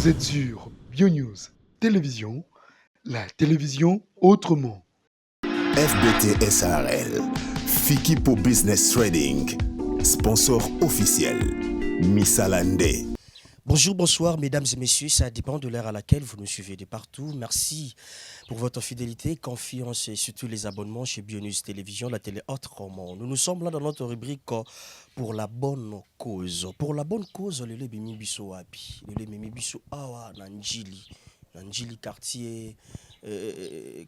Vous êtes sur BioNews Télévision, la télévision autrement. FBT SARL, Fikipo Business Trading, sponsor officiel, Missalande. Bonjour, bonsoir, mesdames et messieurs. Ça dépend de l'heure à laquelle vous nous suivez de partout. Merci pour votre fidélité, confiance et surtout les abonnements chez BioNews Télévision, la télé autrement. Nous sommes là dans notre rubrique pour la bonne cause. Pour la bonne cause, le Mimi Bisso Abi, le Mimi Bisso Awa Nanjili, Nanjili quartier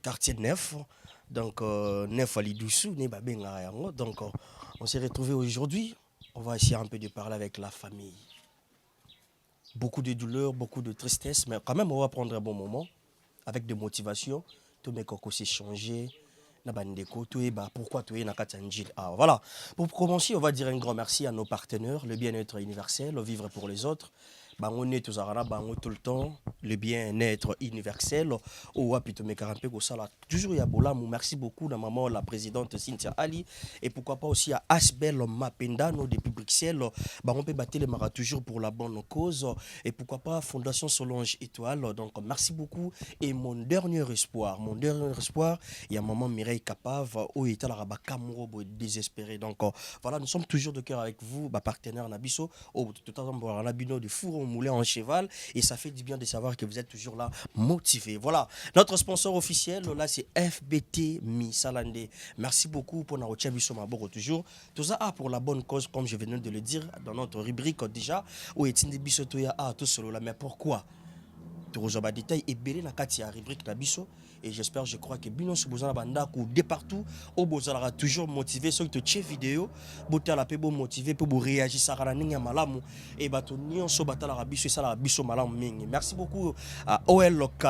quartier neuf. Donc neuf ali doussou, ne babenga yango. Donc on s'est retrouvé aujourd'hui. On va essayer un peu de parler avec la famille. Beaucoup de douleur, beaucoup de tristesse, mais quand même, on va prendre un bon moment avec de motivation. Tout mes cocos s'est changé. Pourquoi tu es dans Katanjil? Voilà. Pour commencer, on va dire un grand merci à nos partenaires, le bien-être universel, vivre pour les autres. On est tous tout le temps, le bien-être universel. Toujours il y a Bolamou. Merci beaucoup à maman, la présidente Cynthia Ali. Et pourquoi pas aussi à Asbel Mapendano depuis Bruxelles. On peut battre les maras toujours pour la bonne cause. Et pourquoi pas Fondation Solange Étoile. Donc merci beaucoup. Et mon dernier espoir, il y a maman Mireille Capave, où il est à la Rabakamuro désespéré. Donc voilà, nous sommes toujours de cœur avec vous, partenaire Nabiso, tout à l'heure, Nabino de Four moulin en cheval, et ça fait du bien de savoir que vous êtes toujours là, motivé. Voilà, notre sponsor officiel, là, c'est FBT Missalande. Merci beaucoup pour notre Chabiso Maboro toujours. Tout ça pour la bonne cause, comme je venais de le dire dans notre rubrique déjà, où est Biso Toya tout solo là. Mais pourquoi? Tourozaba détail et belé na katia rubrique Nabiso. Et j'espère, je crois que Bino Subozana Bandako de partout, au Bozala toujours motivé sur cette vidéo, Botala Pebo motivé pour réagir à la Ninga Malamu et Batonion Sobatala Rabiso et Sala Biso Malam Ming. Merci beaucoup à OLK.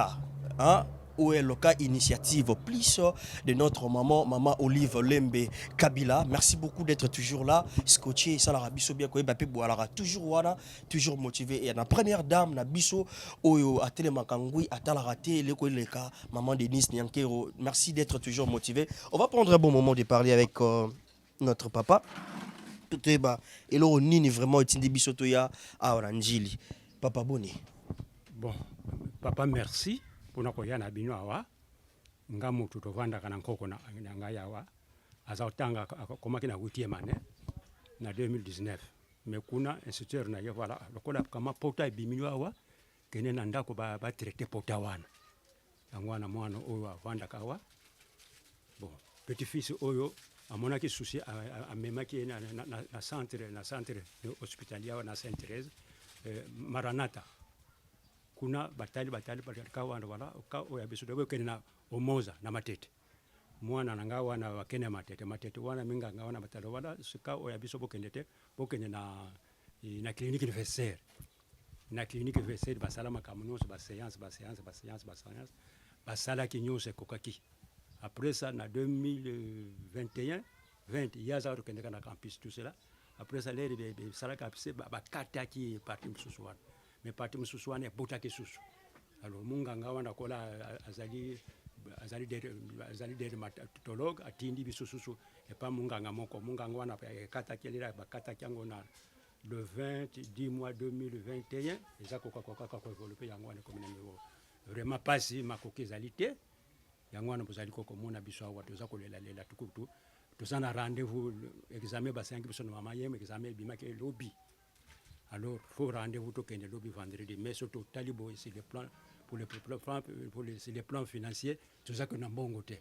OLK Initiative, plus de notre maman Olive Lembe Kabila. Merci beaucoup d'être toujours là. Scotché, Salara Bisso, bien quoi, toujours motivé. Et la première dame, la Bisso, Oyo, Atele Makangui, Atalarate, Lekoleka, maman Denise Nyankero. Merci d'être toujours motivé. On va prendre un bon moment de parler avec notre papa. Tout est bas. Et là, on est vraiment Tindi Bisso Toya à Oranjili. Papa Boni. Bon, papa, merci. Kuna koya na bino awa nga mutu tovanda kana nkoko na nga yawa azatanga koma kina wutie mane na 2019 mais kuna instituteur na ye voilà lokola kama pota bimino awa kene na ndako ba traiter pota wana yangwana mwana oyo avanda kawa bon petit fils oyo amona ki souci amema ki na centre hospitalier na Sainte-Thérèse Maranatha kuna batali kawa wala ka oya biso dobe kenena omoza na matete mwana nanga wana wakene matete wana minga ngawana batalo wala suka oya biso bokende na clinique universitaire basala makamuno ba séance basala kinyose kokaki après ça na 2021 20 yaza kende kana campus tout cela après ça les sala campus ba kata ki parti mususuwana mais parti mususuwana bota ke susu alors munganga wana kola azali dermatologue atindi bisusu et pas munganga moko munganga wana kata kelira bakata kyango na le 10 mois 2021 eza ko développer yango wana comme numéro vraiment pas si makoki ezalité yango wana bozali ko komona biso awa toza kolela tukutu tozana rendez-vous examen ba 5 biso na mama yem examen bimaki lobby. Alors, il faut rendez-vous au lobby vendredi. Mais surtout, Talibo, c'est les plans, pour les plans financiers, tout ça que nous avons bon côté.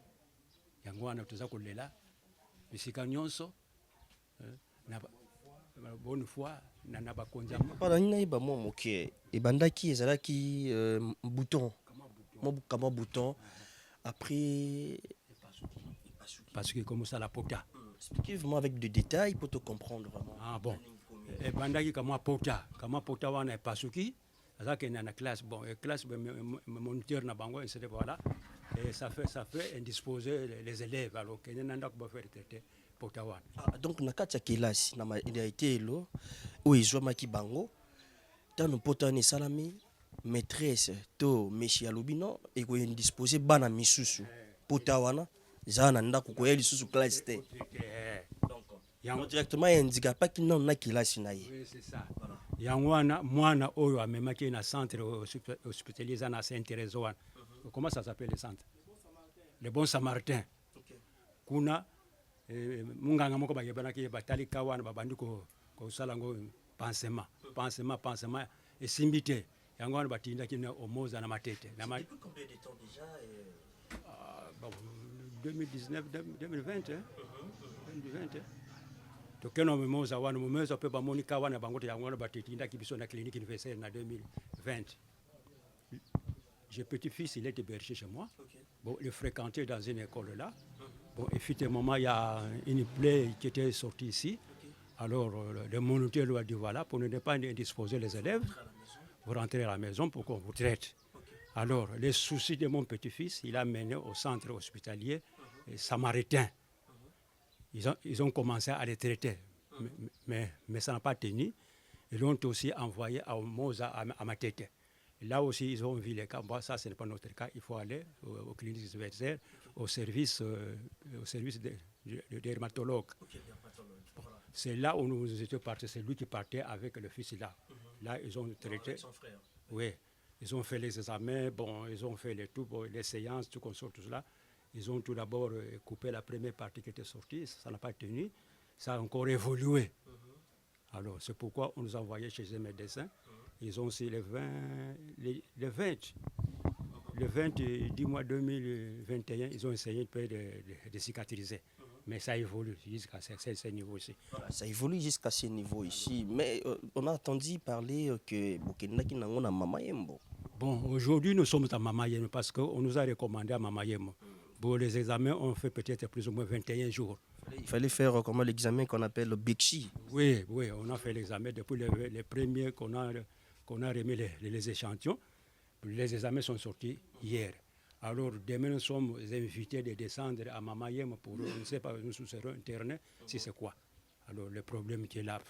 Yangwana, tout ça qu'on est là. Mais si nous sommes bonne foi, nous n'avons pas de Papa, nous avons et bandaki ezalaki bouton. Comment bouton. Après. Parce que comme ça, la pota. Expliquez-moi avec des détails pour te comprendre vraiment. Ah bon. Et bandaki kama pota wana e pasuki azake na classe bon et classe moniteur na bango et c'est voilà et ça fait indisposer les élèves alors que nanda ko faire traiter pota wana donc na kati ya classe na il a été lo o izwa ki bango tano pota ni salami maîtresse to meshi alobino et ko indisposer bana misusu pota wana zana ndako ko yeli susu classe te. Directement, il indique pas qu'il n'a pas qu'il a signé. Oui, c'est ça. Voilà. yango wana mwana oyo amemaki na centre hospitalier na Saint-Thérèse wana. Comment ça s'appelle le centre? Le Bon Samaritain. Kuna munganga moko bayebanaki batali kawana babandi ko sala ngo pansement esimbi te yango wana batindaki na omoza na matete na depuis combien de temps déjà 2019 2020 2020 tokeno momoza wana momoza pe bamoni kawana bango te yango wana batindaki biso na clinique universelle na 2020. J'ai petit-fils, il était berger chez moi. Okay. Bon, il fréquentait dans une école là. Bon, effectivement, il y a une plaie qui était sortie ici. Okay. Alors, le moniteur lui a dit voilà, pour ne pas indisposer les élèves, vous rentrez à la maison pour qu'on vous traite. Okay. Alors, les soucis de mon petit-fils, il a mené au centre hospitalier samaritain. Ils ont commencé à les traiter, mais ça n'a pas tenu. Ils l'ont aussi envoyé à Moza, à Matete. Là aussi, ils ont vu les cas. Bon, ça, ce n'est pas notre cas. Il faut aller aux cliniques universitaires, au service des dermatologues. Okay, bon, voilà. C'est là où nous étions partis. C'est lui qui partait avec le fils là. Là, ils ont traité. Avec son frère. Oui, ils ont fait les examens. Bon, ils ont fait les séances, tout comme ça, tout cela. Ils ont tout d'abord coupé la première partie qui était sortie. Ça n'a pas tenu. Ça a encore évolué. Alors, c'est pourquoi on nous a envoyés chez les médecins. Ils ont aussi le 20 du mois 2021, ils ont essayé de cicatriser. Mais ça évolue jusqu'à ce niveau ici. Voilà, ça évolue jusqu'à ce niveau ici. Mais on a entendu parler que Bokenaki Nangon a Mamayembo. Bon, aujourd'hui, nous sommes à Mamayembo parce qu'on nous a recommandé à Mamayembo. Bon, les examens ont fait peut-être plus ou moins 21 jours. Il fallait faire comment l'examen qu'on appelle le Bexi. Oui, on a fait l'examen depuis les premiers qu'on a remis les échantillons. Les examens sont sortis hier. Alors demain, nous sommes invités de descendre à Mamayem pour, on ne sait pas, nous serons internés, si c'est quoi. Alors le problème qui est là,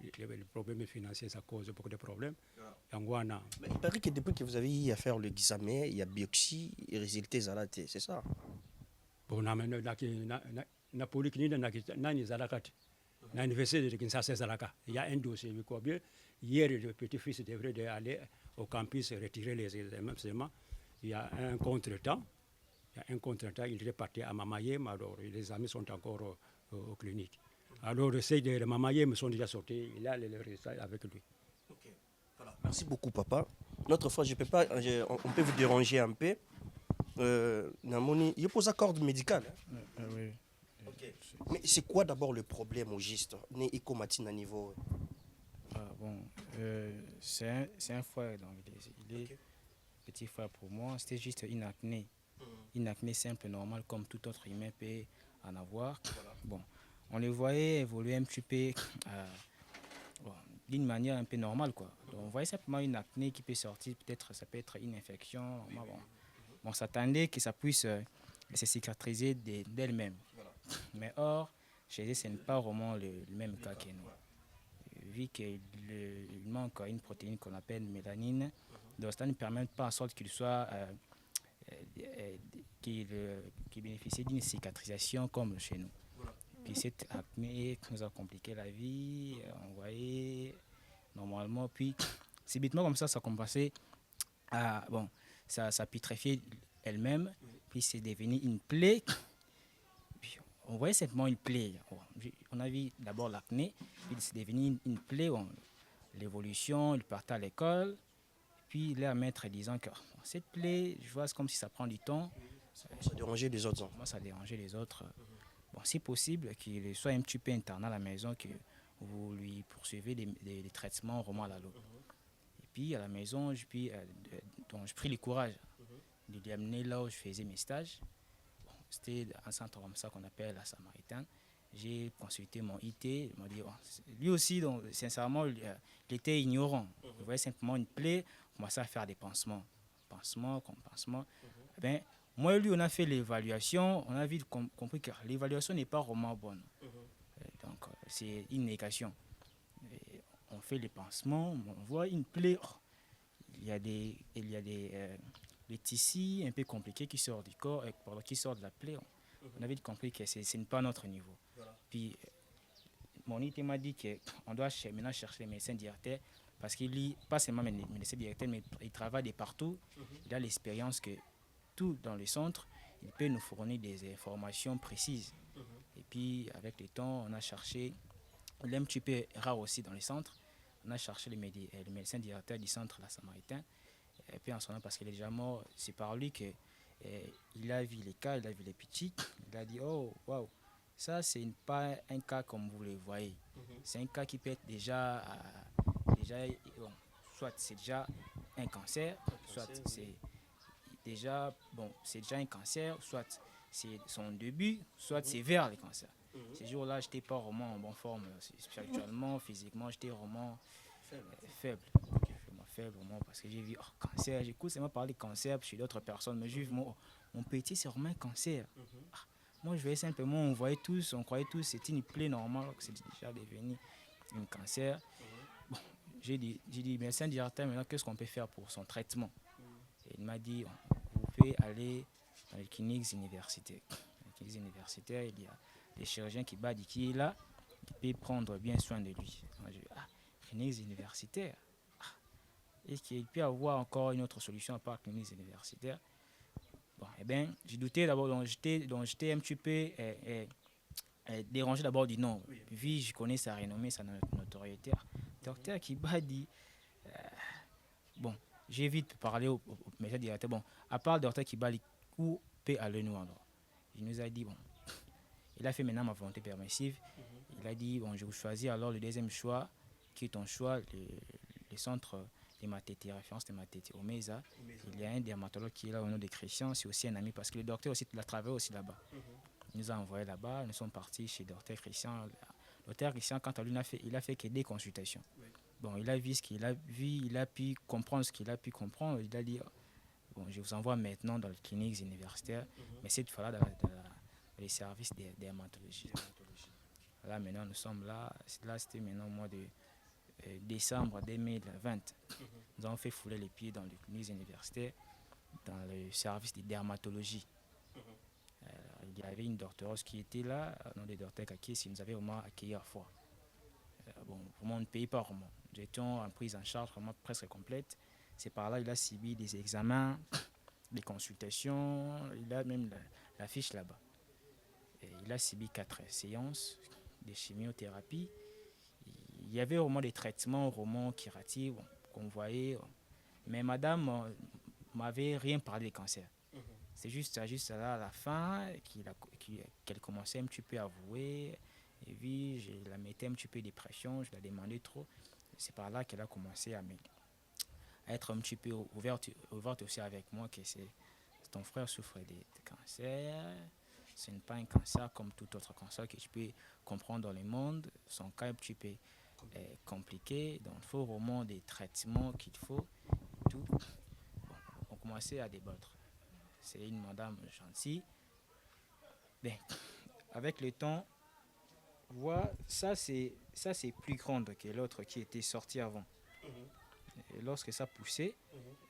le problème financier, ça cause beaucoup de problèmes. Mais il paraît que depuis que vous avez eu à faire l'examen, il y a biopsie et résultats zalaté, c'est ça? Bon, na polyclinique nani zalakati na université de Kinshasa zalaka. Il y a un dossier combien hier le petit-fils devrait aller au campus retirer les examens. Il y a un contretemps. Il est parti à Mamayem, alors les examens sont encore aux cliniques. Alors ceux de Mamayem sont déjà sortis, il a les résultats avec lui. Okay. Voilà. Merci beaucoup papa. Notre fois, on peut vous déranger un peu. Il y a pas accord médical. Oui. Okay. Mais c'est quoi d'abord le problème au juste? À niveau c'est un frère, donc il est petit frère pour moi. C'était juste une acné. Une acné simple, normale, comme tout autre humain peut en avoir. Voilà. Bon, on les voyait évoluer un petit peu d'une manière un peu normale, quoi. Donc, on voyait simplement une acné qui peut sortir, peut-être ça peut être une infection. On s'attendait que ça puisse se cicatriser d'elle-même. Voilà. Mais or, chez eux, ce n'est pas vraiment le même cas que nous. Vu qu'il manque une protéine qu'on appelle mélanine, donc ça ne permet pas en sorte qu'il soit qu'il bénéficie d'une cicatrisation comme chez nous. Voilà. Puis cette acné nous a compliqué la vie, on voyait normalement, puis subitement comme ça compensait à ça putréfiait elle-même, puis c'est devenu une plaie. Puis on voyait simplement une plaie. On a vu d'abord l'acné, puis c'est devenu une plaie. L'évolution, il partait à l'école, puis leur maître disant que cette plaie, je vois, c'est comme si ça prend du temps. Ça dérangeait les autres. Moi, ça dérangeait les autres. Bon, c'est possible qu'il soit un petit peu interné à la maison, que vous lui poursuivez des traitements vraiment à la loupe. Et puis à la maison, je pris le courage de lui amener là où je faisais mes stages. Bon, c'était un centre comme ça qu'on appelle la Samaritain. J'ai consulté mon IT, il m'a dit, lui aussi, donc, sincèrement, il était ignorant. Il voyait simplement une plaie, il commençait à faire des pansements. Pansement. Moi et lui, on a fait l'évaluation, on a vite compris que l'évaluation n'est pas vraiment bonne. Donc, c'est une négation. Et on fait les pansements, on voit une plaie. Il y a des tissus un peu compliqués qui sortent du corps, qui sortent de la plaie. On a vite compris que ce n'est pas notre niveau. Voilà. Puis, Monite m'a dit qu'on doit maintenant chercher les médecins directeurs parce qu'il lit, pas seulement les médecins directeurs, mais il travaille de partout. Il a l'expérience que tout dans le centre, il peut nous fournir des informations précises. Et puis, avec le temps, on a cherché, l'aime un petit peu rare aussi dans le centre, on a cherché le médecin directeur du centre, la Samaritain. Et puis en ce moment, parce qu'il est déjà mort, c'est par lui que il a vu les cas, il a vu les petits. Il a dit, oh, waouh, ça, c'est pas un cas comme vous le voyez. C'est un cas qui peut être déjà bon, soit c'est déjà un cancer, soit c'est déjà, bon, c'est déjà un cancer, soit c'est son début, soit c'est vers le cancer. Ces jours-là, je n'étais pas vraiment en bonne forme, spirituellement, physiquement, j'étais vraiment faible. Faible, vraiment, parce que j'ai vu cancer, j'écoute seulement parler de cancer chez d'autres personnes, mais j'ai vu mon petit, c'est vraiment un cancer. Moi, je voyais simplement, on croyait tous, c'était une plaie normale, que c'est déjà devenu un cancer. Bon, j'ai dit, médecin directeur, maintenant, qu'est-ce qu'on peut faire pour son traitement? Et il m'a dit, vous pouvez aller dans les cliniques universitaires. Les cliniques universitaires, il y a des chirurgiens qui est là, qui peuvent prendre bien soin de lui. Moi, j'ai dit, cliniques universitaires. Est-ce qu'il peut y avoir encore une autre solution à part cliniques universitaires? Bon, eh bien, j'ai douté d'abord, donc j'étais un petit peu dérangé d'abord du nom. Vu je connais sa renommée, sa notoriété. Docteur Kiba dit, bon, j'ai vite parlé au médecin directeur. Bon, à part le docteur Kiba, où peut aller nous alors? Il nous a dit, bon, il a fait maintenant ma volonté permissive. Il a dit, bon, je vous choisis alors le deuxième choix, qui est ton choix, le centre de référence de Matete au Mesa. Il y a un dermatologue qui est là au nom de Christian, c'est aussi un ami parce que le docteur aussi il a travaillé aussi là-bas. Il nous a envoyé là-bas, nous sommes partis chez le docteur Christian. Le docteur Christian, quant à lui, il a fait que des consultations. Bon, il a vu ce qu'il a vu, il a pu comprendre ce qu'il a pu comprendre. Il a dit, bon, je vous envoie maintenant dans les cliniques universitaires, mais cette fois-là dans les services de dermatologie. Là, maintenant, nous sommes là. Là, c'était maintenant au mois de décembre 2020. Nous avons fait fouler les pieds dans les cliniques universitaires, dans le service de dermatologie. Il y avait une docteuse qui était là, nom de docteur Kaki, qui nous avait vraiment accueilli à fois. Bon, vraiment, on ne paye pas vraiment. Nous étions en prise en charge vraiment presque complète. C'est par là qu'il a subi des examens, des consultations, il a même la fiche là-bas. Il a subi 4 séances de chimiothérapie. Il y avait vraiment des traitements vraiment curatifs qu'on voyait, mais madame m'avait rien parlé de cancer. C'est juste là à la fin qu'elle commençait un petit peu à avouer. Et puis je la mettais un petit peu de pression, je la demandais trop. C'est par là qu'elle a commencé à être un petit peu ouverte aussi avec moi que ton frère souffre de cancer. Ce n'est pas un cancer comme tout autre cancer que tu peux comprendre dans le monde. Son cas est un petit peu compliqué, donc il faut vraiment des traitements qu'il faut. Tout. Bon, on commençait à débattre. C'est une madame gentille. Bien, avec le temps, voilà, ça c'est plus grand que l'autre qui était sorti avant. Et lorsque ça poussait,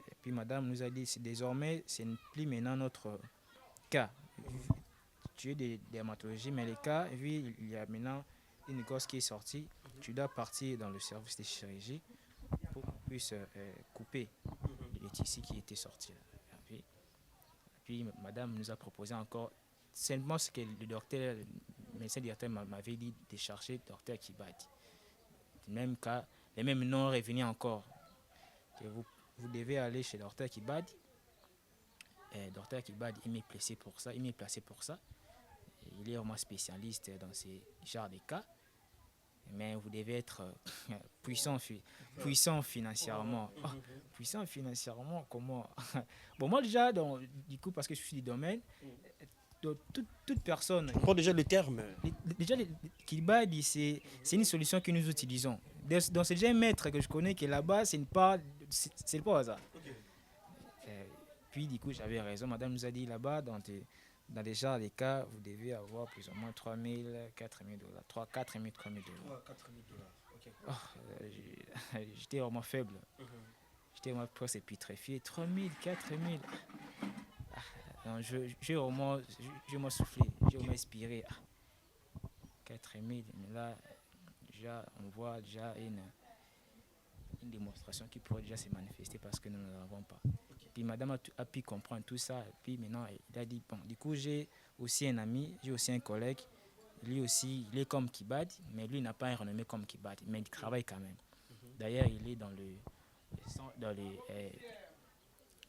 et puis madame nous a dit, désormais, ce n'est plus maintenant notre cas. Tu es des dermatologies, mais les cas, vu il y a maintenant une gosse qui est sortie, tu dois partir dans le service de chirurgie pour qu'on puisse couper le tissu qui était sorti. Puis madame nous a proposé encore, simplement ce que le docteur, le médecin directeur m'avait dit de chercher le docteur Kibadi. Même cas, les mêmes noms revenaient encore. Que vous devez aller chez le docteur Kibadi. Le docteur Kibadi, il m'est placé pour ça. Il est vraiment spécialiste dans ces genres de cas. Mais vous devez être puissant financièrement. Puissant financièrement, comment? Bon, moi déjà, du coup, parce que je suis du domaine, toute personne... On prend déjà le terme. Déjà, Kibadi, c'est une solution que nous utilisons. Donc, c'est déjà un maître que je connais qui est là-bas, c'est pas au hasard. Puis, du coup, j'avais raison. Madame nous a dit là-bas, dans des genres de cas, vous devez avoir plus ou moins 3 000, 4 000 dollars. 4 000, 3 000 dollars. 4 000 dollars. Okay. J'étais vraiment faible. J'étais vraiment presque putréfié. 3 000, 4 000. J'ai vraiment soufflé, j'ai vraiment expiré. 4 000, mais là, déjà, on voit déjà une démonstration qui pourrait déjà se manifester parce que nous ne l'avons pas. Puis madame a pu comprendre tout ça. Et puis maintenant, il a dit, bon, du coup, j'ai aussi un ami, j'ai aussi un collègue. Lui aussi, il est comme Kibadi, mais lui n'a pas un renommé comme Kibadi, mais il travaille quand même. D'ailleurs, il est dans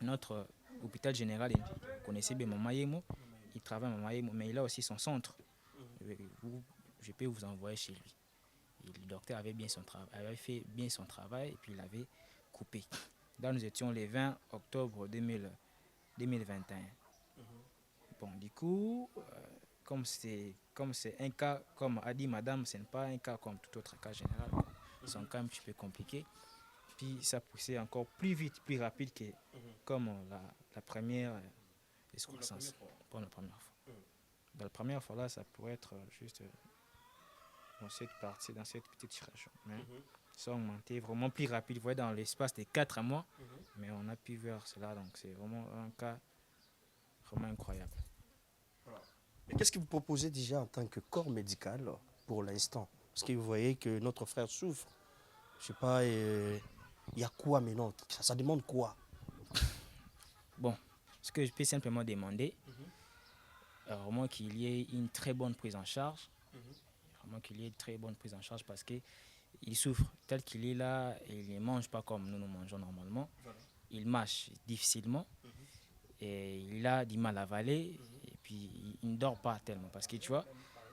notre hôpital général. Vous connaissez bien Mama Yemo, il travaille à Mama Yemo, mais il a aussi son centre. Je peux vous envoyer chez lui. Et le docteur avait fait bien son travail et puis il avait coupé. Là, nous étions le 20 octobre 2021. Bon, du coup, comme c'est un cas, comme a dit madame, ce n'est pas un cas comme tout autre cas général. C'est un cas un petit peu compliqué. Puis ça poussait encore plus vite, plus rapide que comme la première excroissance. Pour la première fois. Dans la première fois, là, ça pourrait être juste dans cette partie, dans cette petite région. Mais ça a augmenté vraiment plus rapide. Vous voyez, dans l'espace de 4 mois, mais on a pu voir cela. Donc c'est vraiment un cas vraiment incroyable. Mais qu'est-ce que vous proposez déjà en tant que corps médical pour l'instant? Parce que vous voyez que notre frère souffre. Je ne sais pas, il y a quoi maintenant? Ça demande quoi? Bon, ce que je peux simplement demander, vraiment qu'il y ait une très bonne prise en charge. Vraiment qu'il y ait une très bonne prise en charge parce qu'il souffre tel qu'il est là, et il ne mange pas comme nous mangeons normalement. Voilà. Il marche difficilement et il a du mal à avaler et puis il ne dort pas tellement parce que tu vois,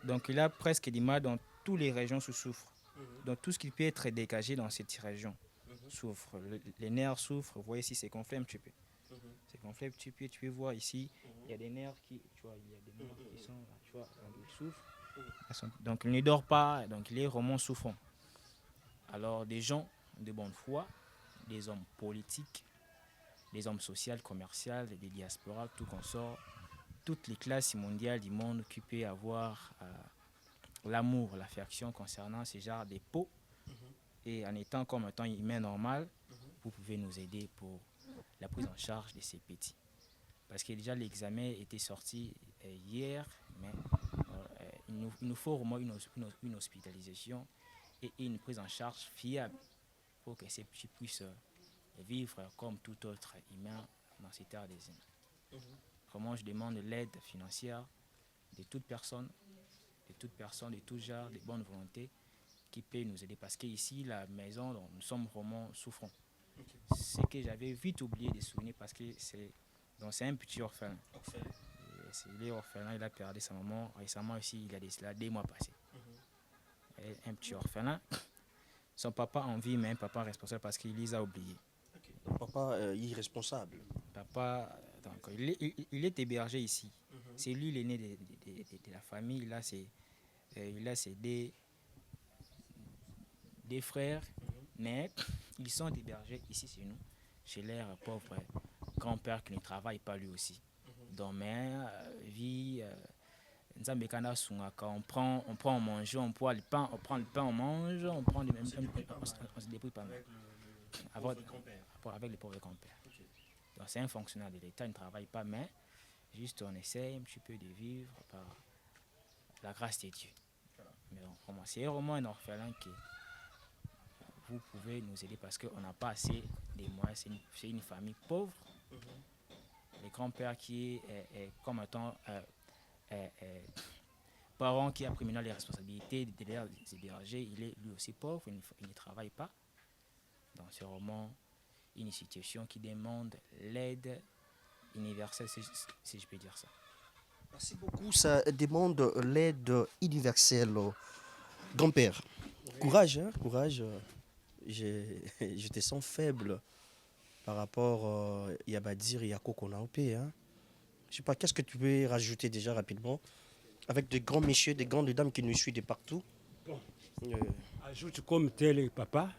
donc il a presque du mal dans toutes les régions où souffre. Donc tout ce qui peut être dégagé dans cette région souffre. Les nerfs souffrent, vous voyez ici c'est gonflé un petit peu. C'est gonflé un petit peu, tu peux voir ici, il y a des nerfs qui, tu vois, il y a des nerfs qui sont là, tu vois, donc il souffre. Donc il ne dort pas, donc il est vraiment souffrant. Alors des gens de bonne foi, des hommes politiques, des hommes sociaux, commerciaux, des diasporas, tout consort, toutes les classes mondiales du monde qui peuvent avoir l'amour, l'affection concernant ce genre de peaux. Et en étant comme un temps humain normal, vous pouvez nous aider pour la prise en charge de ces petits. Parce que déjà l'examen était sorti hier, mais il nous faut vraiment une hospitalisation et une prise en charge fiable pour que ces petits puissent vivre comme tout autre humain dans cette terre des humains. Vraiment, je demande l'aide financière de toute personne, de tout genre, de bonne volonté qui peut nous aider. Parce qu'ici, la maison, donc, nous sommes vraiment souffrants. Ce que j'avais vite oublié de souligner parce que c'est un petit orphelin. Il est orphelin, il a perdu sa maman récemment aussi, il y a cela 2 mois passés. Un petit orphelin. Son papa en vie, mais un papa responsable parce qu'il les a oubliés. Donc, papa irresponsable. Papa, donc, il est hébergé ici. C'est lui l'aîné de la famille. Il a ses 2 frères, mais ils sont hébergés ici chez nous, chez leur pauvre grand-père qui ne travaille pas lui aussi. Donc, mais vie, on prend, on mange, on prend le pain, on mange, on prend on se débrouille pas mal. Avec les pauvres grand-pères. Donc c'est un fonctionnaire de l'État, il ne travaille pas, mais juste on essaie un petit peu de vivre par la grâce de Dieu. Mais donc, c'est vraiment un orphelin que vous pouvez nous aider parce qu'on n'a pas assez de moyens, c'est une famille pauvre. Le grand-père qui est comme étant parent qui a pris maintenant les responsabilités de les héberger, il est lui aussi pauvre, il ne travaille pas. Donc c'est vraiment une situation qui demande l'aide universelle, si je peux dire ça. Merci beaucoup, ça demande l'aide universelle. Grand-père, courage, hein, courage. Je te sens faible par rapport à Yabadir et à Kokonaopé. Hein. Je ne sais pas, qu'est-ce que tu peux rajouter déjà rapidement avec de grands messieurs, des grandes dames qui nous suivent de partout. Bon. Ajoute comme tel papa,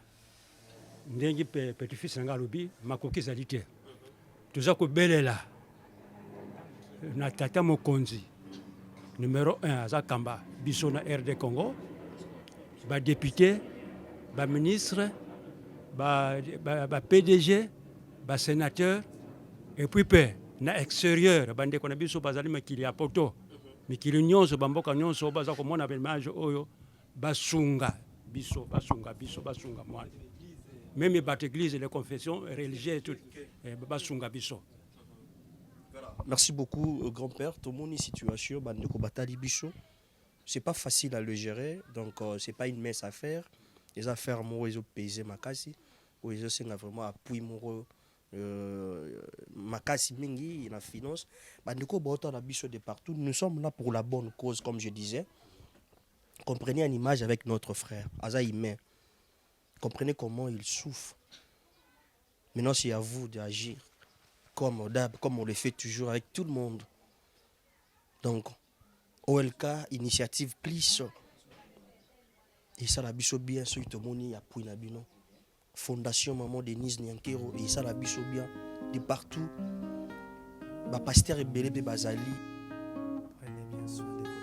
ndenge petit-fils nanga lobi makoki ezali te. Toza kobelela na tata mokonzi numéro 1 aza kamba biso na RD Congo, ba député, ba ministre, ba PDG, ba sénateur et puis na extérieur bande kona biso bazali makili ya poto mikili nyonso bamboka nyonso baza komona image oyo basunga biso basunga mwana même bato église les confessions religieuses tout basunga biso. Merci beaucoup, grand-père. Tout le monde situation, batali biso. C'est pas facile à le gérer, donc c'est pas une mince affaire. Les affaires, moi, ils ont pesé ma casse. Ou ils ont vraiment appuyé mon ma casse mingi, la finance. Bandeko bota la biso de partout. Nous sommes là pour la bonne cause, comme je disais. Comprenez une image avec notre frère, Aza Ime. Comprenez comment il souffre. Maintenant, c'est à vous d'agir. Comme on le fait toujours avec tout le monde. Donc, OLK, initiative plus. Et ça, la biso bien, so itomoni, appui na bino. Fondation Maman Denise Nyankero, et ça, la biso bien, de partout. Ba pasteur et belé de Bazali. Prenez bien soin de vos enfants.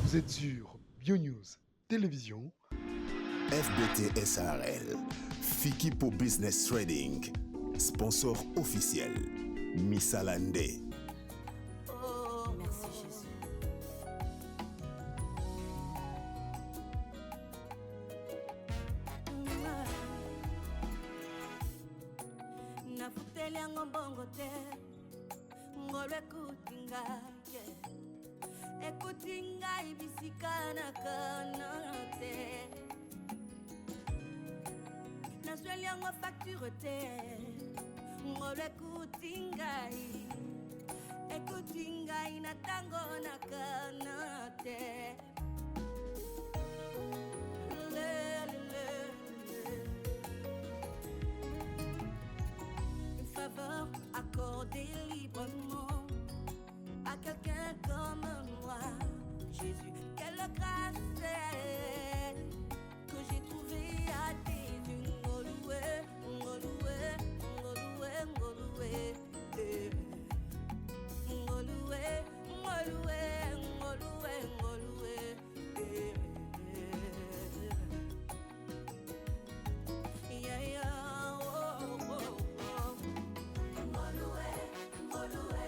Vous êtes sur BioNews Télévision. FBT SARL, Fiki pour Business Trading, sponsor officiel, Missalande. Oh, merci Jésus. Nafuteli yango mbongo te, ngolo ekuti ngai, ekuti ngai bisika nakana te. Nazweli yango facture te, ngolo ekuti ngai na tango nakana te. Une faveur accordée librement à quelqu'un comme moi. Jésus, quelle grâce que j'ai trouvée à tes yeux. Ngoluwe, ngoluwe, ngoluwe, ngoluwe, ngoluwe, ngoluwe, ngoluwe, ngoluwe, yeah, yeah, oh, oh, oh. Ngoluwe, ngoluwe,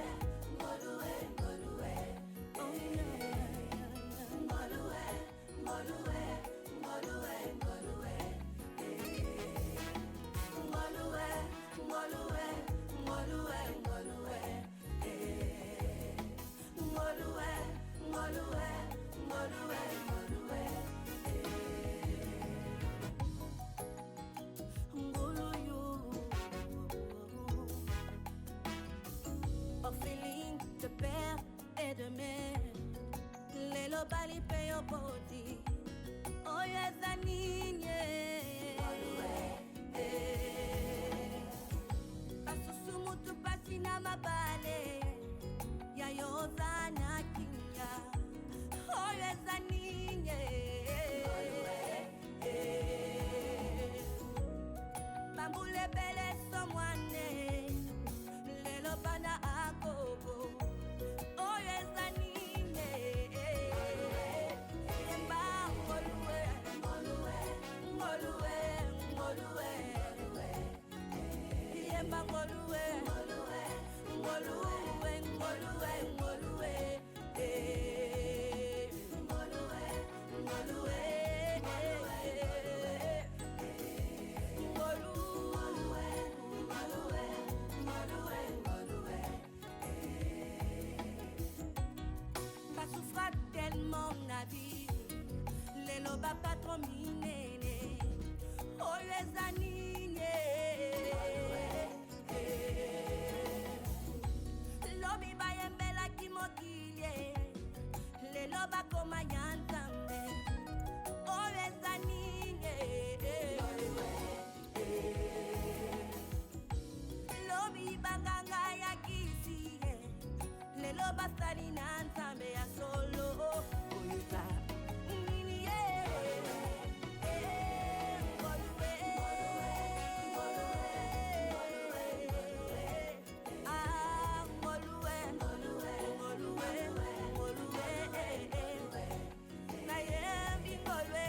ngoluwe, ngoluwe, oh, yeah. Ngoluwe, ngoluwe, ngoluwe, ngoluwe, ngoluwe, ngoluwe, ngoluwe, ngoluwe, ngoluwe, ngoluwe, ngoluwe, ngoluwe, ngoluyo. Orpheline de père et de mère, les lobali payo body. Oh yes, aninye. Pasusumu tu pasina mabale, ya yozana kinya. basali na nzambe ya solo oyo eza nini ye Ngolue ah Ngolue na yembi Ngolue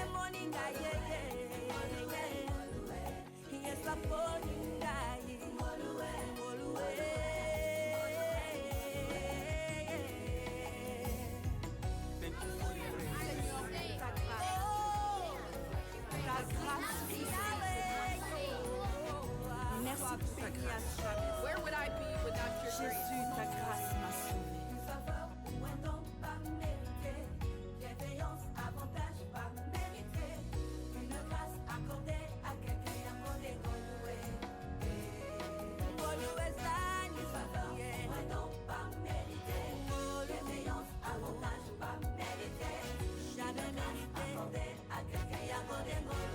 emoninga yeye yesaponi ngai Ngolue Merci pour ta grâce. Where would I be without your grace? Jésus, ta grâce m'a sauvé. Une faveur ou un don pas mérité, bienveillance, avantage pas mérité, une grâce accordée à quelqu'un accordé Ngolue. Ngolue zani une faveur ou un don pas mérité, bienveillance, avantage pas mérité, jamais mérité, accordé à quelqu'un accordé Ngolue.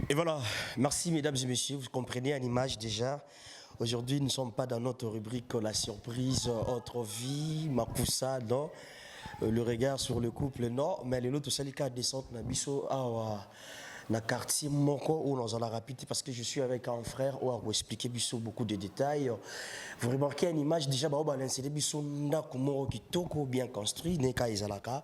Et voilà, merci mesdames et messieurs, vous comprenez à l'image déjà. Aujourd'hui, nous ne sommes pas dans notre rubrique La surprise, autre vie, Makusa, non. Le regard sur le couple, non. Mais les autres, c'est le cas de descente, Nabiso, na quartier moko où nous allons rapide parce que je suis avec un frère où on va expliquer beaucoup de détails. Vous remarquez une image déjà bah on va l'insérer biso ndako moko kitoko bien construit neka ezalaka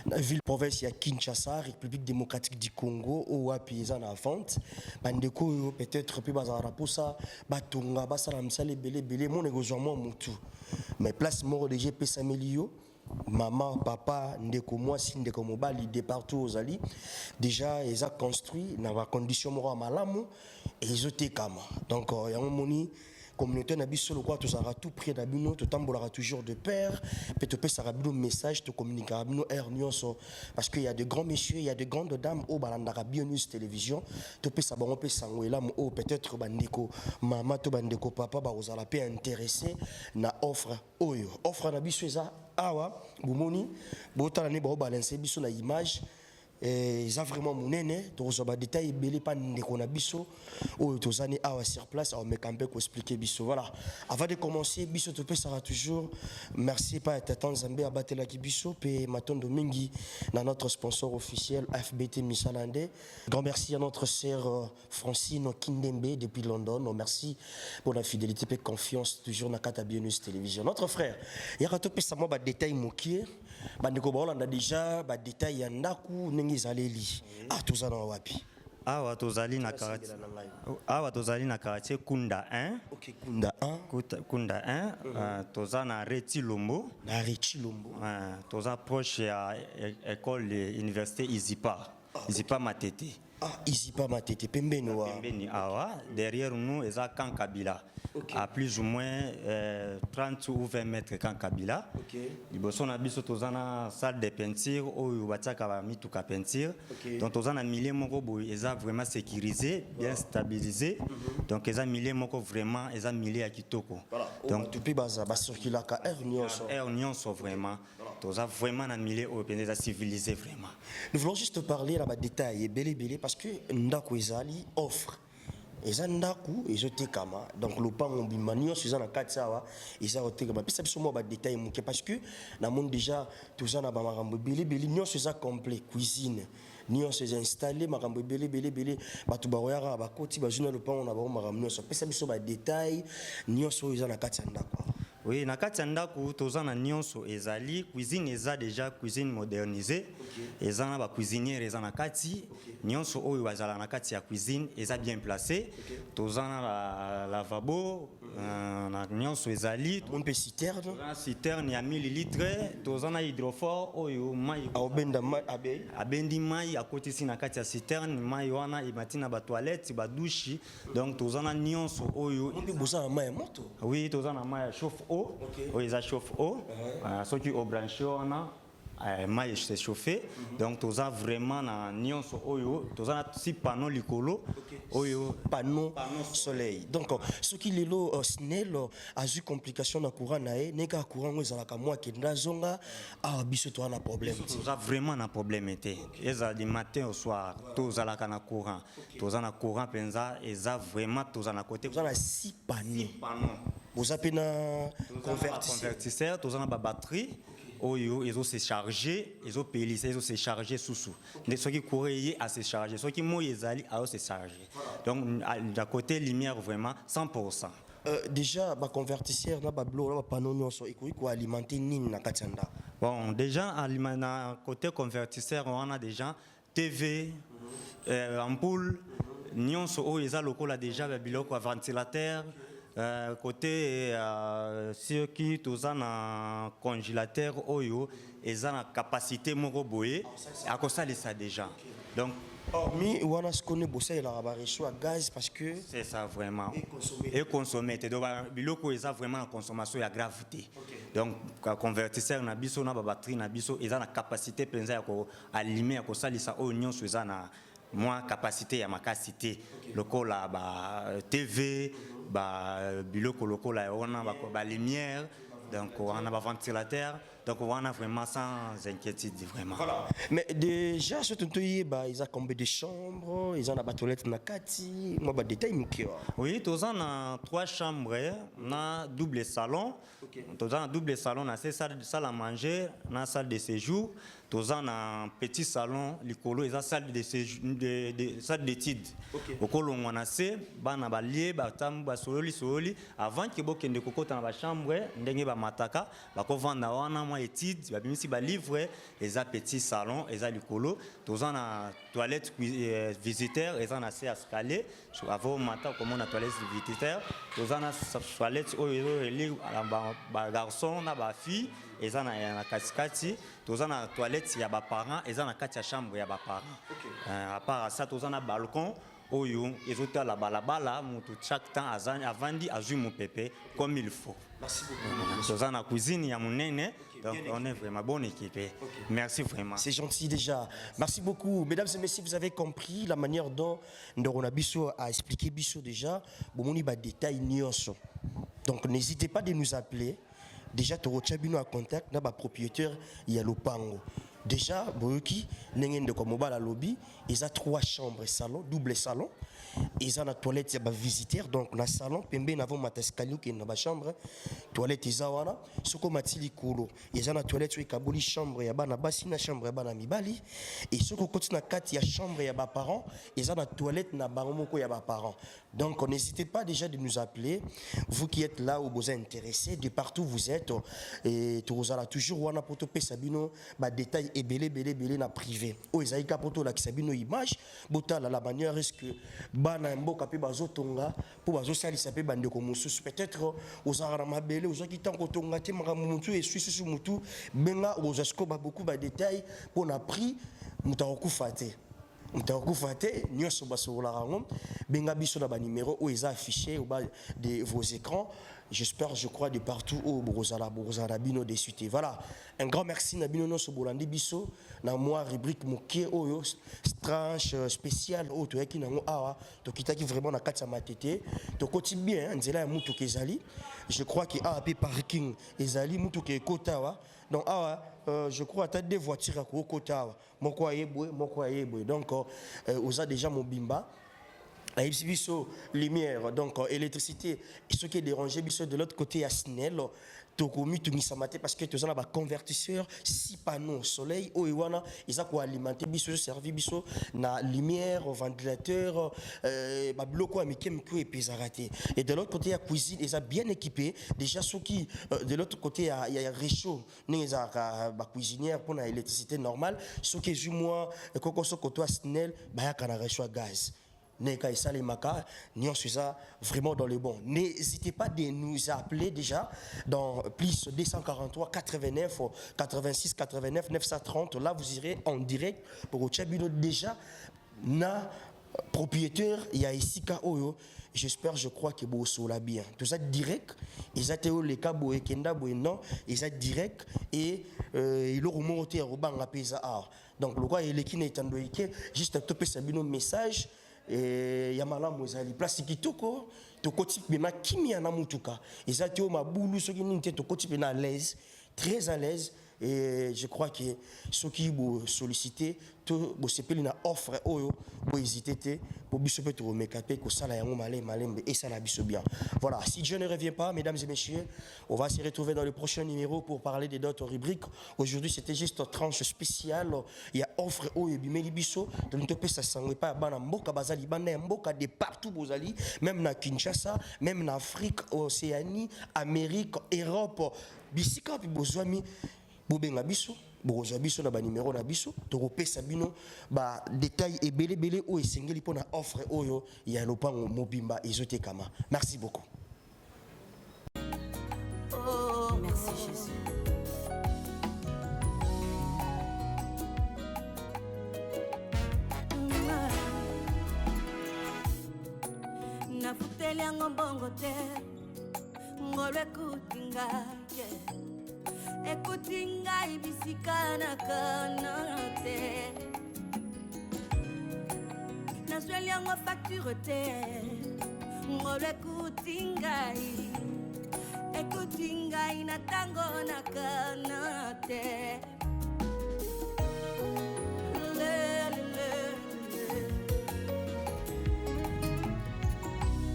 na ville province ya Kinshasa République démocratique du Congo où wapi eza na vente bandeko peut-être pe bazara pour ça batonga basala msale belé mon négociation mutu mais place moko de GP Samelio maman, papa, ndeko mwasi, ndeko mobali, de partout aux alliés. Déjà, ils ont construit dans la condition morale malamu et ils ont été kama. Donc, il y a un moment communauté na biso le quoi tous aura tout près d'abino tout tambolara toujours de père peut te passer rabino message te communiquer rabino nyonso parce qu'il y a de grands messieurs il y a de grandes dames au balanda bio news télévision te passer bon peut sangwela au peut-être bandeko maman to bandeko papa ba ozala pe intéressé na offre oyo offre na biso eza awa bomoni botala ne ba balancer biso na image ils ont vraiment mon aîné, tous les détails, belé pas de konabiso, ou tous années à sur place, on me campé pour expliquer biso. Voilà. Avant de commencer, biso te peut sera toujours. Merci pas être temps Zambé à battre la biso, et Maton Domingi, dans notre sponsor officiel FBT Misalande. Grand merci à notre sœur Francine Kindembe depuis London. Merci pour la fidélité et confiance toujours dans Kata Bionus Télévision. Notre frère, il y a tout ça moi détail mokier, bandeko ba on a déjà ba détail yandaku Zaleli. Ah, tout ça dans wapi. Awa tozali na quartier. Awa tozali na quartier Kunda 1. OK, Kunda 1. Kunda 1. Toza na Retilombo. Na Retilombo. Toza proche à école université Izipa. Izipa Matete. Ah, Izipa Matete. Pembeni wa. Pembeni awa. Derrière nous, eza Camp Kabila. Okay. À plus ou moins 30 ou 20 mètres Camp Kabila. OK. Liboso na biso tozana salle de peinture oyo batiaka ba mituka peinture. Okay. Donc tozana milieu moko boy eza vraiment sécurisé, bien stabilisé. Donc eza milieu moko vraiment eza milieu ya kitoko. Voilà. Donc tout peut baza ba circuler ka air nyonso vraiment. Toza vraiment na milieu oyo eza civilisé vraiment. Nous voulons juste parler là bas détail belé parce que ndako ezali offre eza ndaku ezotekama donc lopango bima nyonso eza na kati awa eza otekama pesa biso mwa ba détail moke parce que na monde déjà toza na ba makambo belé nyonso eza complet cuisine nyonso eza installé makambo belé bato baroyaka bakoti bazuna lopango na ba makambo nyonso pesa biso ba détail nyonso eza na kati ya ndako. Oui, na kati ya ndako toza na nyonso ezali cuisine eza déjà cuisine modernisée. Okay. Eza na ba cuisinière eza na kati. Okay. Nyonso oyo bazala na kati ya cuisine eza bien placé. Okay. Toza na la lavabo na nyonso ezali on peut citerne. Toza citerne ya 1000 litres, toza na hydrophore oyo mai obenda mai abendi mai akotisi na kati ya citerne mai wana imatina ba toilette ba douche. Donc toza na nyonso oyo on peut bosa na mai moto. Oui, toza na mai chauffe eau. Okay. Oyo eza chauffe eau. Soki au branché wana maille se chauffer. Donc tous a vraiment na nyonso oyo, tous a si panneau likolo oyo panneau soleil. Donc ce qui est là SNEL a eu complication na courant nae, neka courant ngo ezalaka moi ke ndazonga a biso to na problème. Tous a vraiment na problème été. Eza du matin au soir, tous a la na courant. Tous a na courant penza eza vraiment tous a na côté. Tous a na 6 panneaux. Vous avez na convertisseur, tous a na batterie. Oyo, ils ont se chargé, ils ont payé, ils ont se chargé sous-sous. Ceux qui couraient à se charger, ceux qui mouillent à se charger. Donc, d'un côté, lumière vraiment 100%. Déjà, le convertisseur, le panneau, le panneau, il faut alimenter Nina Katianda. Bon, déjà, côté convertisseur, on a déjà TV, ampoule, nyonso, ils ont déjà un ventilateur. Côté ceux qui tous un congélateur oyo ils ont la capacité moko boye à cause de ça déjà donc hormis on a ce qu'on est bossé il a reçu à gaz parce que c'est ça vraiment et consommer donc biloko ils ont vraiment la consommation ya gravité donc convertisseur na biso na batterie na biso ils ont la capacité penza ya ko allumer ya ko salisa oyo nyonso ils ont na moins capacité ya makasité lokola ba TV ba biloko lokola on a ba lumière donc on a ba ventilateur donc on a vraiment sans inquiétude vraiment. Voilà. Mais déjà ce ils ont combien de chambres, ils ont la toilette na kati, moi ba détail mukio. Oui, tous on a 3 chambres, on a double salon. Tous on a double salon, on a salle à manger, on a salle de séjour. Tous on a un petit salon, l'écolo, ils ont salle de séjour, salle d'études. Au colo on a c'est, bana balié, batam, basoli, avant que bokende kokota na ba chambre, ndenge ba mataka, ba ko vanda wana moi études, ba bimisi ba livre, ils ont petit salon, ils ont l'écolo. Tous on a toilette visiteur, ils ont assez escalier. Avant matin comme on a toilette visiteur, tous on a toilette oyo ba garçon na ba fille. Ils ont na katikati, tous on a toilette ya ba parents, ils ont na kati ya chambre ya ba parents. À part ça, tous on a balcon oyo, ils ont la balabala, chaque temps avant dit azui mon pépé comme il faut. Merci beaucoup. Tous on a cuisine ya monene. Donc on est vraiment bonne équipe. Merci vraiment. C'est gentil déjà. Merci beaucoup. Mesdames et messieurs, vous avez compris la manière dont Ndorona Bisso a expliqué Bisso déjà. Bon, on détail nyonso. Donc n'hésitez pas de nous appeler. Déjà, tu as un contact avec le propriétaire, il y a le pango. Déjà, Boyoki, Nengen comme la lobby, ils ont 3 chambres, salon, double salon. Ils ont la toilette, il y a visiteur, donc dans le salon, Pembe n'avons pas d'escalier qui est dans la chambre. Toilette, ils ont là. Ce qu'on m'a dit, ils ont la toilette, il y a une chambre, il y a une bassine, chambre, il y a une mibali. Et ce qu'on continue à 4, il y a chambre, il y a des parents. Ils ont la toilette, il y a des parents. Donc, n'hésitez pas déjà de nous appeler. Vous qui êtes là ou vous êtes intéressés, de partout vous êtes, et vous allez toujours voir pour te sabino, détails et belé na privé. Oh, ils ont capoto la sabino image, botala la manière est-ce que bana mboka pe bazotonga pour bazosalisa pe bande ko mususu peut-être aux arama belé aux qui tant kotonga te mara mutu et susu mutu benga aux asko ba beaucoup ba détails pour na prix mutakoufate. Mutakoufate nyonso basola rango benga biso na ba numéro où ils affichés au bas de vos écrans. J'espère, je crois, de partout au Brozala Bino de suite. Voilà. Un grand merci Nabino no Sobolandi Biso. Na moi rubrique Moké Oyo tranche spéciale o to yaki nango awa to kitaki vraiment na kati ya matete. To koti bien nzela ya mutu kezali. Je crois que AAP parking ezali mutu ke kotawa. Donc awa je crois que tu as 2 voitures à Kotawa. Moko ayebwe. Donc on a déjà mon bimba. Biso lumière donc électricité et ce qui est dérangé biso de l'autre côté à SNEL tokomi tumisamate parce que tu as un convertisseur 6 panneaux soleil o iwana ils a quoi alimenter biso servi biso na lumière ventilateur ba bloco amikem ko epezarate et de l'autre côté il y a cuisine ils a bien équipé déjà ceux qui de l'autre côté il y a réchaud ils a ba cuisinière pour la électricité normale ceux qui du moins koko so côté à SNEL ba ya kana réchaud gaz. Vraiment dans le bon. N'hésitez pas de nous appeler déjà dans plus 243 89 86 89 930. Là, vous irez en direct pour Ochabino déjà. Na propriétaire, il y a ici Oyo. J'espère, je crois que vous serez bien. Tout ça direct. Ils ont été les cas, non. Ils ont direct. et il remonte à Robanga Pesa art. Donc le roi est qui n'est juste un peu sabino message et yamala mozali place kitoko to koti bema kimi na mutuka ezati o mabulu soki ninte to koti na à l'aise, très à l'aise. Et je crois que ceux qui vous solliciter, tout vous s'appelle na offre oyo, vous hésitez, pour bisoper tout remécater que ça la yango malem et ça la biso bien. Voilà. Si Dieu ne revient pas, mesdames et messieurs, on va se retrouver dans le prochain numéro pour parler des d'autres rubriques. Aujourd'hui, c'était juste une tranche spéciale. Il y a offre oyo bimeli biso, de nous topé ça sangue pas bana mboka bazali bana mboka de partout bozali, même na Kinshasa, même na Afrique, Océanie, Amérique, Europe, bisika pi bozwami bobenga biso bokozwa biso na ba numéro na biso tokopesa bino ba détail ebele oyo esengeli mpo na offre oyo ya lopango mobimba ezotekama. Merci beaucoup. Oh, merci Jésus. Nafuteli yango mbongo te ngolwe kutinga écoute ngai bisika na kana te nazweli yango facture te ngolo écoute ngai na tango na kana te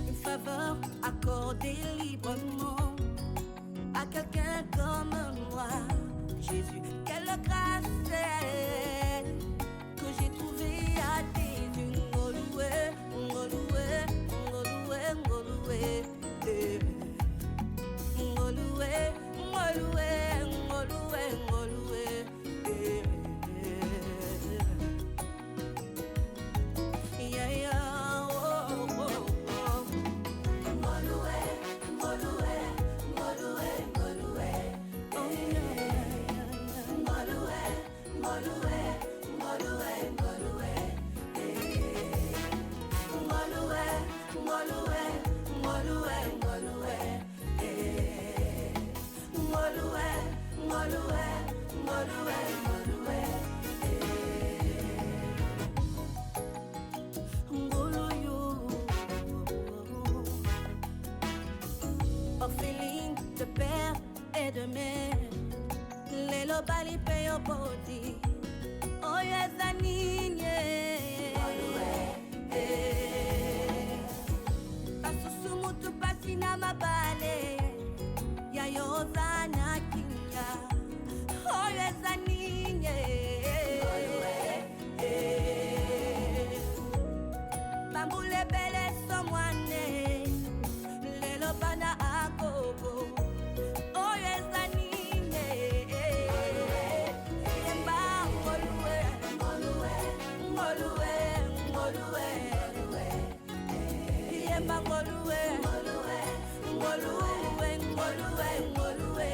une faveur accordée librement à quelqu'un comme moi, Jésus, quelle grâce c'est que j'ai trouvé à tes yeux. Ngoloué, ngoloué, ngoloué, ngoloué, ngoloué, ngoloué, ngoloué, ngoloué, yeah, yeah, oh, oh, oh. Ngoloué, ngoloué. Orpheline de père et de mère, les lobali payo body, oh yes anine, pasusumu tu pasina mabale, ya yozana kinga, oh yes anine, bambule bele someone. Bana agogo, oh yes anine, yemba ngolue, ngolue, ngolue, ngolue, yemba ngolue, ngolue, ngolue, ngolue, ngolue, ngolue,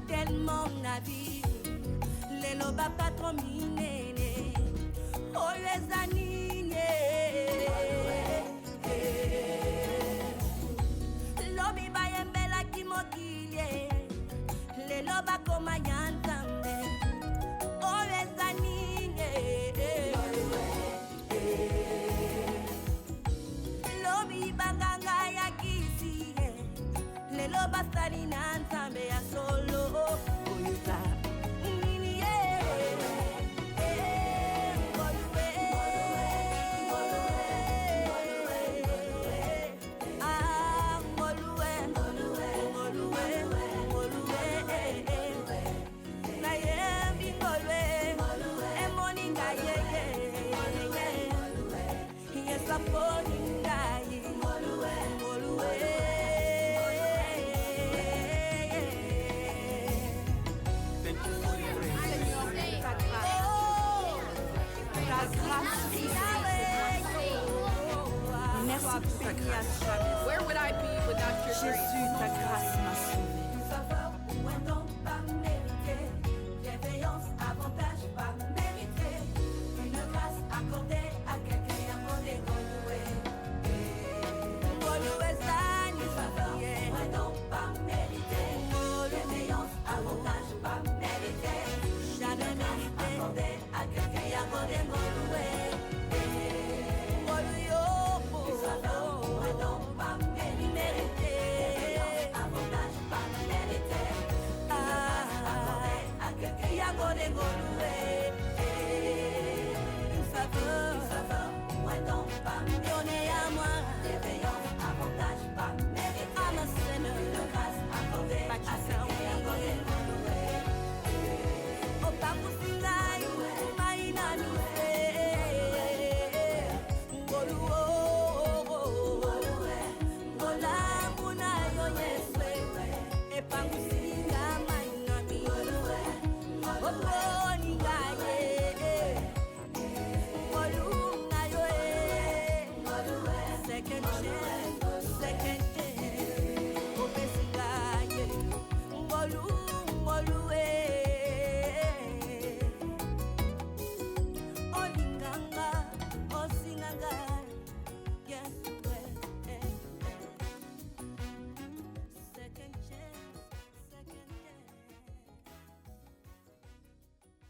tellement la vie, les lobas pas trop minés, oh les anines, lobi ba yembela kimokilie, les lobas comme yantambe, oh les anines, lobi banganga ya kisi, les lobas salina ntambe ya solo. Where would I be without your grace? Jésus, ta grâce m'a sauvé.